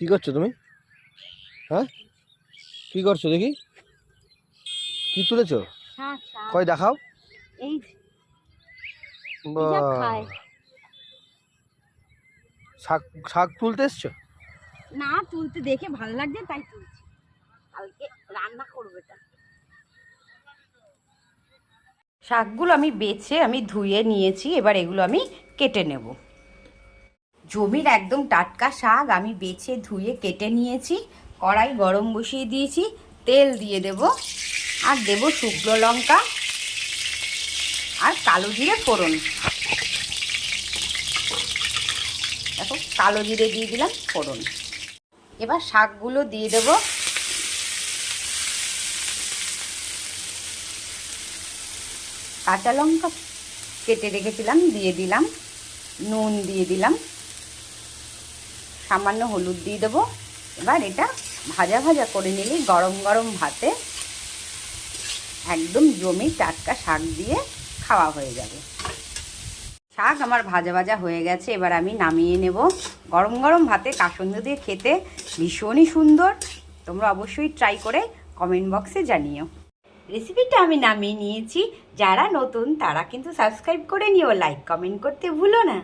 কি করছো তুমি? হ্যাঁ, কি করছো দেখি? কি তুলেছো? কই দেখাও। এই বাহ, শাক শাক তুলতে এসছো? না, তুলতে দেখে ভালো লাগছে তাই তুলছি। কালকে রান্না করবো এটা। শাকগুলো আমি বেছে আমি ধুয়ে নিয়েছি, এবার এগুলো আমি কেটে নেব। জমির একদম টাটকা শাক আমি বেছে ধুয়ে কেটে নিয়েছি। কড়াই গরম বসিয়ে দিয়েছি, তেল দিয়ে দেব, আর দেব শুকনো লঙ্কা আর কালো জিরে ফোড়ন। দেখো, কালো জিরে দিয়ে দিলাম, ফোড়ন। এবার শাকগুলো দিয়ে দেব। কাঁচা লঙ্কা কেটে রেখেছিলাম দিয়ে দিলাম, নুন দিয়ে দিলাম, সামান্য হলুদ দিয়ে দেবো। এবার এটা ভাজা ভাজা করে নিলেই গরম গরম ভাতে একদম জমি টাটকা শাক দিয়ে খাওয়া হয়ে যাবে। শাক আমার ভাজা ভাজা হয়ে গেছে, এবার আমি নামিয়ে নেব। গরম গরম ভাতে কাসুন্দি দিয়ে খেতে ভীষণই সুন্দর। তোমরা অবশ্যই ট্রাই করে কমেন্ট বক্সে জানিও। রেসিপিটা আমি নামিয়ে নিয়েছি। যারা নতুন তারা কিন্তু সাবস্ক্রাইব করে নিও, লাইক কমেন্ট করতে ভুলো না।